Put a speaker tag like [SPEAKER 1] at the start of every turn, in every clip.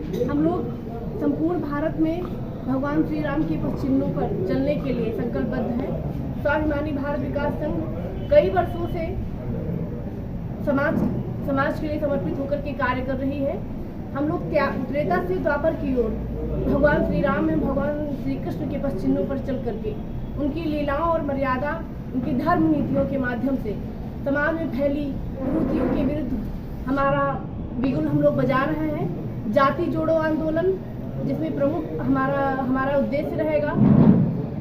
[SPEAKER 1] हम लोग संपूर्ण भारत में भगवान श्री राम के पथ चिन्हों पर चलने के लिए संकल्पबद्ध हैं। स्वाभिमानी भारत विकास संघ कई वर्षों से समाज के लिए समर्पित होकर के कार्य कर रही है। हम लोग त्रेता से द्वापर की ओर भगवान श्री राम एवं भगवान श्री कृष्ण के पथ चिन्हों पर चल करके उनकी लीलाओं और मर्यादा, उनकी धर्म नीतियों के माध्यम से समाज में फैली कुरीतियों के विरुद्ध हमारा बिगुल हम लोग बजा रहे हैं। जाति जोड़ो आंदोलन, जिसमें प्रमुख हमारा उद्देश्य रहेगा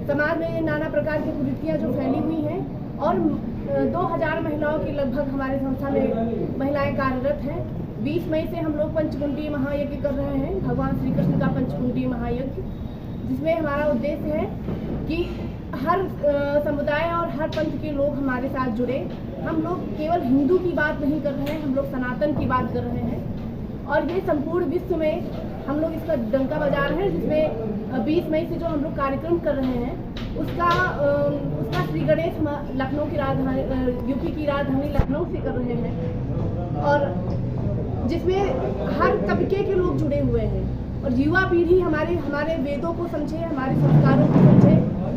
[SPEAKER 1] समाज में नाना प्रकार की कुरीतियाँ जो फैली हुई हैं और 2000 महिलाओं के लगभग हमारे संस्था में महिलाएं कार्यरत हैं। 20 मई से हम लोग पंचकुंडी महायज्ञ कर रहे हैं, भगवान श्री कृष्ण का पंचकुंडी महायज्ञ, जिसमें हमारा उद्देश्य है कि हर समुदाय और हर पंथ के लोग हमारे साथ जुड़े। हम लोग केवल हिंदू की बात नहीं कर रहे हैं, हम लोग सनातन की बात कर रहे हैं और ये संपूर्ण विश्व में हम लोग इसका डंका बजा रहे हैं। जिसमें 20 मई से जो हम लोग कार्यक्रम कर रहे हैं उसका श्री गणेश लखनऊ की राजधानी यूपी की राजधानी लखनऊ से कर रहे हैं और जिसमें हर तबके के लोग जुड़े हुए हैं और युवा पीढ़ी हमारे वेदों को समझे, हमारे संस्कारों को समझे।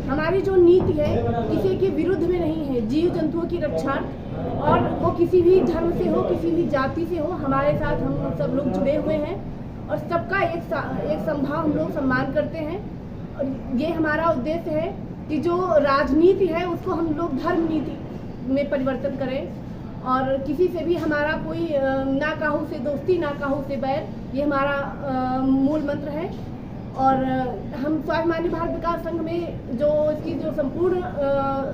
[SPEAKER 1] हमारी जो नीति है किसी के विरुद्ध में नहीं है, जीव जंतुओं की रक्षा, और वो किसी भी धर्म से हो, किसी भी जाति से हो, हमारे साथ हम सब लोग जुड़े हुए हैं और सबका एक संभाव हम लोग सम्मान करते हैं। और ये हमारा उद्देश्य है कि जो राजनीति है उसको हम लोग धर्म नीति में परिवर्तन करें और किसी से भी हमारा कोई ना काहू से दोस्ती, ना काहू से बैर, ये हमारा मूल मंत्र है। और हम स्वाभिमानी भारत विकास संघ में जो इसकी जो संपूर्ण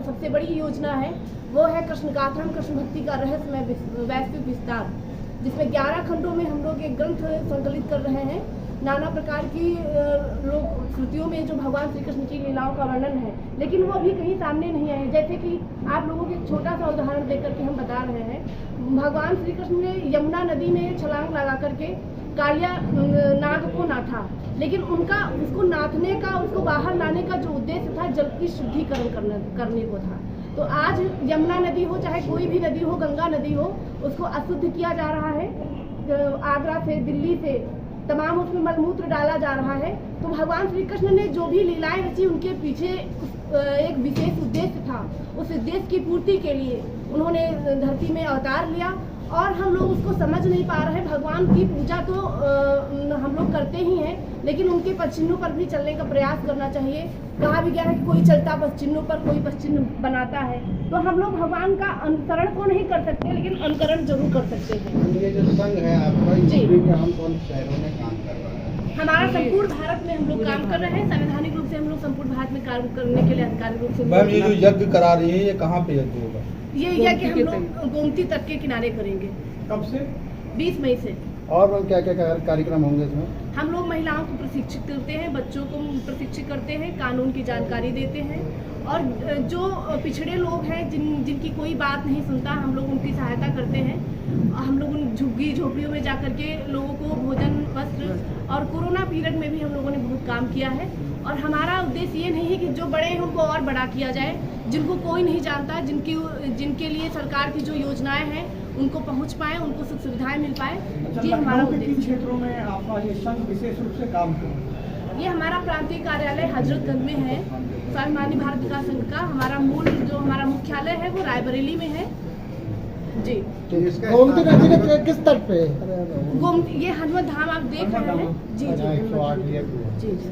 [SPEAKER 1] सबसे बड़ी योजना है वो है कृष्ण गाथम, कृष्ण भक्ति का रहस्यमय वैश्विक विस्तार, जिसमें 11 खंडों में हम लोग एक ग्रंथ संकलित कर रहे हैं। नाना प्रकार की लोग श्रुतियों में जो भगवान श्री कृष्ण की लीलाओं का वर्णन है, लेकिन वो अभी कहीं सामने नहीं आए। जैसे कि आप लोगों को एक छोटा सा उदाहरण देकर के हम बता रहे हैं, भगवान श्री कृष्ण ने यमुना नदी में छलांग लगा करके कालिया नाग को नाथा, लेकिन उसको नाथने का, उसको बाहर लाने का जो उद्देश्य था जल की शुद्धिकरण करने को था। तो आज यमुना नदी हो, चाहे कोई भी नदी हो, गंगा नदी हो, उसको अशुद्ध किया जा रहा है। आगरा से, दिल्ली से तमाम उसमें मलमूत्र डाला जा रहा है। तो भगवान श्री कृष्ण ने जो भी लीलाएं रची उनके पीछे एक विशेष उद्देश्य था। उस उद्देश्य की पूर्ति के लिए उन्होंने धरती में अवतार लिया और हम लोग उसको समझ नहीं पा रहे। भगवान की पूजा तो हम लोग करते ही हैं, लेकिन उनके पद चिन्हों पर भी चलने का प्रयास करना चाहिए। कहा भी गया है कि कोई चलता पद चिन्हों पर कोई पद चिन्ह बनाता है। तो हम लोग भगवान का अनुसरण तो नहीं कर सकते, लेकिन अनुकरण जरूर कर सकते हैं।
[SPEAKER 2] ये जो संघ है आपका,
[SPEAKER 1] जी,
[SPEAKER 2] हम कौन शहरों में काम कर रहे हैं?
[SPEAKER 1] हमारा संपूर्ण भारत में हम लोग काम कर रहे हैं। संवैधानिक रूप से हम लोग संपूर्ण भारत में कार्य करने के लिए अधिकारिक रूप से।
[SPEAKER 3] मैम, ये जो यज्ञ करा रही है ये कहाँ पे यज्ञ होगा?
[SPEAKER 1] ये यज्ञ हम लोग गोमती तट के किनारे करेंगे।
[SPEAKER 3] कब से?
[SPEAKER 1] 20 मई से।
[SPEAKER 2] और क्या क्या कार्यक्रम होंगे इसमें?
[SPEAKER 1] हम लोग महिलाओं को प्रशिक्षित करते हैं, बच्चों को प्रशिक्षित करते हैं, कानून की जानकारी देते हैं और जो पिछड़े लोग हैं जिनकी कोई बात नहीं सुनता, हम लोग उनकी सहायता करते हैं। हम लोग उन झुग्गी झोपड़ियों में जाकर के लोगों को भोजन, वस्त्र, और कोरोना पीरियड में भी हम लोगों ने बहुत काम किया है। और हमारा उद्देश्य ये नहीं है कि जो बड़े हैं उनको और बड़ा किया जाए, जिनको कोई नहीं जानता, जिनके लिए सरकार की जो योजनाएं हैं उनको पहुंच पाए, उनको सुख सुविधाएं मिल पाए, ये हमारा उद्देश्य।
[SPEAKER 3] क्षेत्रों में आपका ये संघ विशेष रूप से काम कर रहा है?
[SPEAKER 1] ये हमारा प्रांतीय कार्यालय हजरतगंज में है, स्वाभिमानी भारत विकास संघ का। हमारा जो हमारा मुख्यालय है वो रायबरेली में है। जी,
[SPEAKER 2] गोमती नदी के किस तट पे?
[SPEAKER 1] गोमती, ये हनुमत धाम आप देख रहे हैं। जी जी जी जी।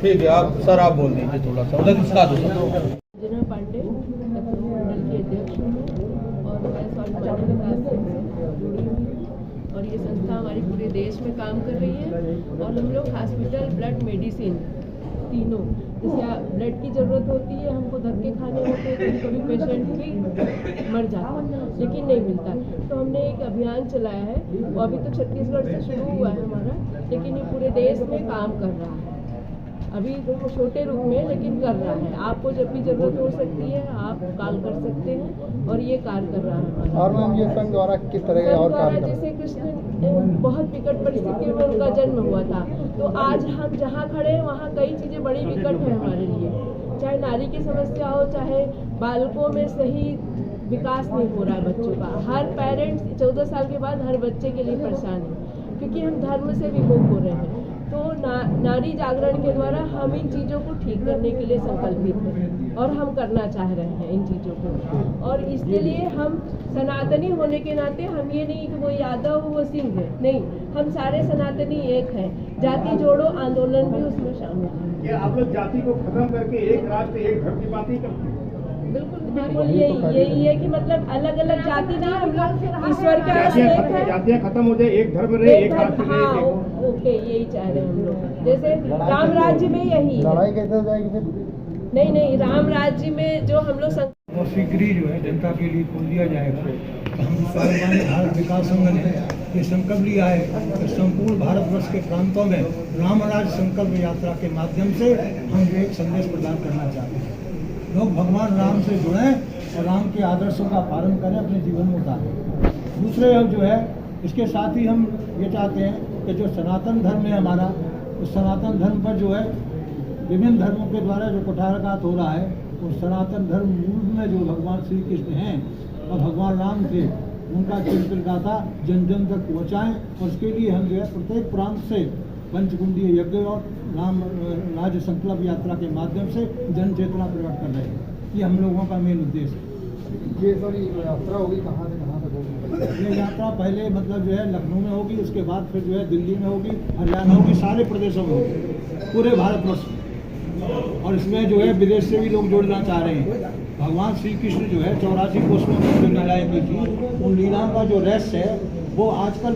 [SPEAKER 3] ठीक है, आप सर आप बोल दीजिए थोड़ा सा, उधर दिखा दो।
[SPEAKER 4] जिन्होंने पांडे लखनऊ मंडल की अध्यक्ष हूँ और मैं स्वाभिमानी विकास संघ से जुड़ी हुई और ये संस्था हमारी पूरे देश में काम कर रही है। और हम लोग हॉस्पिटल, ब्लड, मेडिसिन तीनों, जैसे ब्लड की ज़रूरत होती है, हमको धक्के खाने होते हैं, कभी कभी पेशेंट भी मर जाता है लेकिन नहीं मिलता। तो हमने एक अभियान चलाया है, वो अभी तो छत्तीसगढ़ से शुरू हुआ है हमारा, लेकिन ये पूरे देश में काम कर रहा है। अभी तो छोटे रूप में लेकिन कर रहा है। आपको जब भी जरूरत हो सकती है आप कॉल कर सकते हैं और ये कार्य कर रहा है।
[SPEAKER 2] और मैम, ये संघ द्वारा किस तरह के और कार्य?
[SPEAKER 4] जैसे कृष्ण बहुत विकट परिस्थितियों में उनका जन्म हुआ था, तो आज हम जहाँ खड़े हैं वहाँ कई चीज़ें बड़ी विकट है हमारे लिए। चाहे नारी की समस्या हो, चाहे बालकों में सही विकास नहीं हो रहा है बच्चों का। हर पेरेंट्स 14 साल के बाद हर बच्चे के लिए परेशान है। क्योंकि हम धर्म से विमुख हो रहे हैं। तो नारी जागरण के द्वारा हम इन चीज़ों को ठीक करने के लिए संकल्पित हैं और हम करना चाह रहे हैं इन चीज़ों को। और इसके लिए हम सनातनी होने के नाते हम ये नहीं कि वो यादव वो सिंह है, नहीं, हम सारे सनातनी एक हैं। जाति जोड़ो आंदोलन भी उसमें शामिल है।
[SPEAKER 5] ये आप लोग जाति को खत्म करके एक राष्ट्र एक धर्म की बात ही करते हैं।
[SPEAKER 4] बिल्कुल बिल्कुल यही है कि मतलब अलग अलग जाति नहीं, हम लोग ईश्वर का एक है।
[SPEAKER 5] जातियाँ खत्म हो जाए, एक धर्म रहे, एक राष्ट्र रहे।
[SPEAKER 4] हाँ, ओके, यही चाह रहे हैं हम लोग। जैसे राम राज्य में यही है।
[SPEAKER 2] लड़ाई कैसे हो जाएगी फिर?
[SPEAKER 4] नहीं, राम राज्य में जो हम लोग
[SPEAKER 6] और शीघ्र ही जो है जनता के लिए खोल दिया जाएगा। हम स्वाभिमानी भारत विकास संघ ने ये संकल्प लिया है कि संपूर्ण भारतवर्ष के प्रांतों में राम राज्य संकल्प यात्रा के माध्यम से हम जो एक संदेश प्रदान करना चाहते हैं। लोग भगवान राम से जुड़ें और राम के आदर्शों का पालन करें, अपने जीवन में उतारें। दूसरे जो है इसके साथ ही हम ये चाहते हैं कि जो सनातन धर्म है हमारा, उस सनातन धर्म पर जो है विभिन्न धर्मों के द्वारा जो कुठाराघात हो रहा है, उस सनातन धर्म मूल में जो भगवान श्री कृष्ण हैं और भगवान राम थे, उनका चरित्र गाथा जन जन तक पहुँचाएँ। और उसके लिए हम जो है प्रत्येक प्रांत से पंचकुंडीय यज्ञ और राम राज्य संकल्प यात्रा के माध्यम से जन चेतना प्रकट कर रहे हैं। ये हम लोगों का मेन उद्देश्य है।
[SPEAKER 2] ये सर यात्रा होगी कहाँ से कहाँ तक होगी?
[SPEAKER 6] ये यात्रा पहले मतलब जो है लखनऊ में होगी, उसके बाद फिर जो है दिल्ली में होगी, हरियाणा होगी, सारे प्रदेशों में होगी, पूरे भारतवर्ष में। और इसमें जो है विदेश से भी लोग जुड़ना चाह रहे हैं। भगवान श्री कृष्ण जो है 84 कोष में जो लीलाएँ की थी, उन लीलाओं का जो रहस्य है वो आजकल